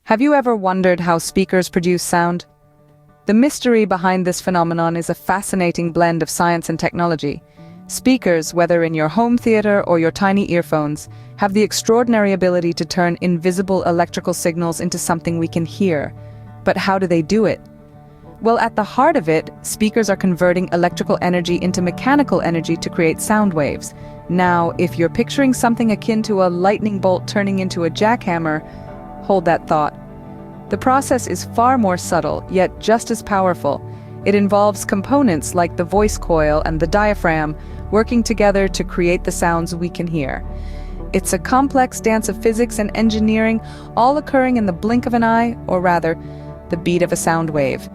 Have you ever wondered how speakers produce sound? The mystery behind this phenomenon is a fascinating blend of science and technology. Speakers, whether in your home theater or your tiny earphones, have the extraordinary ability to turn invisible electrical signals into something we can hear. But how do they do it? Well, at the heart of it, speakers are converting electrical energy into mechanical energy to create sound waves. Now, if you're picturing something akin to a lightning bolt turning into a jackhammer, hold that thought. The process is far more subtle, yet just as powerful. It involves components like the voice coil and the diaphragm working together to create the sounds we can hear. It's a complex dance of physics and engineering, all occurring in the blink of an eye, or rather, the beat of a sound wave.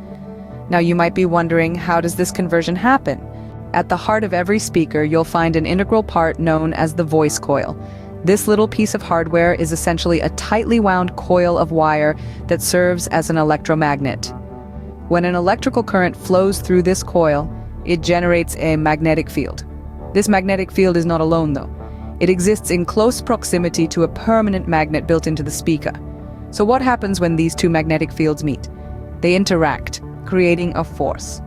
Now you might be wondering, how does this conversion happen? At the heart of every speaker, you'll find an integral part known as the voice coil. This little piece of hardware is essentially a tightly wound coil of wire that serves as an electromagnet. When an electrical current flows through this coil, it generates a magnetic field. This magnetic field is not alone, though. It exists in close proximity to a permanent magnet built into the speaker. So what happens when these two magnetic fields meet? They interact, creating a force.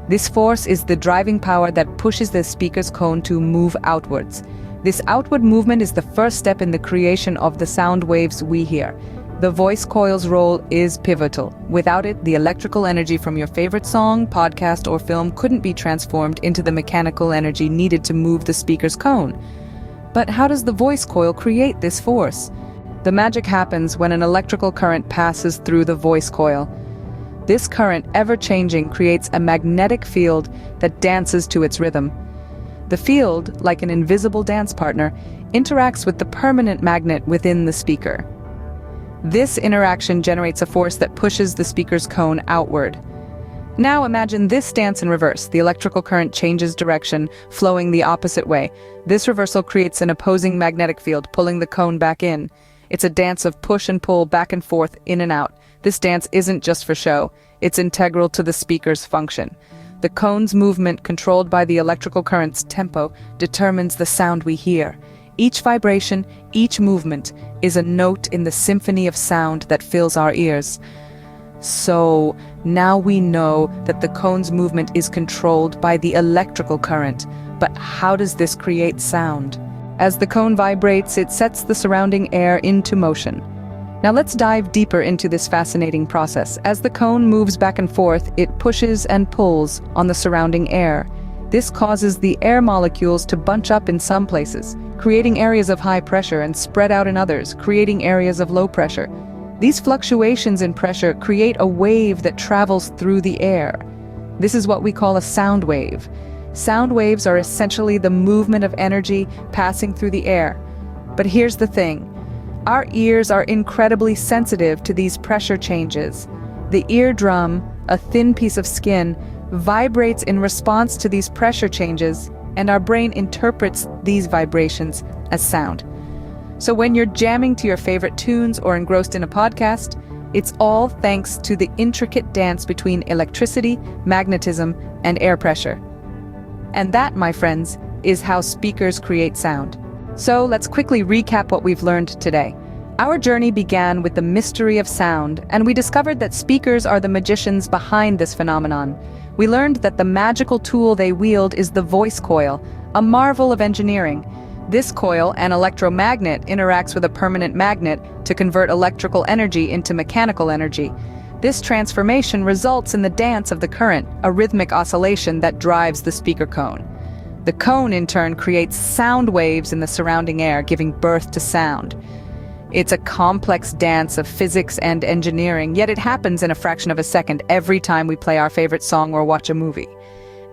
This force is the driving power that pushes the speaker's cone to move outwards. This outward movement is the first step in the creation of the sound waves we hear. The voice coil's role is pivotal. Without it, the electrical energy from your favorite song, podcast, or film couldn't be transformed into the mechanical energy needed to move the speaker's cone. But how does the voice coil create this force? The magic happens when an electrical current passes through the voice coil. This current, ever-changing, creates a magnetic field that dances to its rhythm. The field, like an invisible dance partner, interacts with the permanent magnet within the speaker. This interaction generates a force that pushes the speaker's cone outward. Now imagine this dance in reverse. The electrical current changes direction, flowing the opposite way. This reversal creates an opposing magnetic field, pulling the cone back in. It's a dance of push and pull, back and forth, in and out. This dance isn't just for show. It's integral to the speaker's function. The cone's movement, controlled by the electrical current's tempo, determines the sound we hear. Each vibration, each movement, is a note in the symphony of sound that fills our ears. So, now we know that the cone's movement is controlled by the electrical current. But how does this create sound? As the cone vibrates, it sets the surrounding air into motion. Now let's dive deeper into this fascinating process. As the cone moves back and forth, it pushes and pulls on the surrounding air. This causes the air molecules to bunch up in some places, creating areas of high pressure, and spread out in others, creating areas of low pressure. These fluctuations in pressure create a wave that travels through the air. This is what we call a sound wave. Sound waves are essentially the movement of energy passing through the air. But here's the thing. Our ears are incredibly sensitive to these pressure changes. The eardrum, a thin piece of skin, vibrates in response to these pressure changes, and our brain interprets these vibrations as sound. So when you're jamming to your favorite tunes or engrossed in a podcast, it's all thanks to the intricate dance between electricity, magnetism, and air pressure. And that, my friends, is how speakers create sound. So let's quickly recap what we've learned today. Our journey began with the mystery of sound, and we discovered that speakers are the magicians behind this phenomenon. We learned that the magical tool they wield is the voice coil, a marvel of engineering. This coil, an electromagnet, interacts with a permanent magnet to convert electrical energy into mechanical energy. This transformation results in the dance of the current, a rhythmic oscillation that drives the speaker cone. The cone, in turn, creates sound waves in the surrounding air, giving birth to sound. It's a complex dance of physics and engineering, yet it happens in a fraction of a second every time we play our favorite song or watch a movie.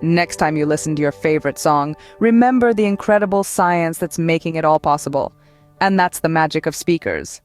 Next time you listen to your favorite song, remember the incredible science that's making it all possible. And that's the magic of speakers.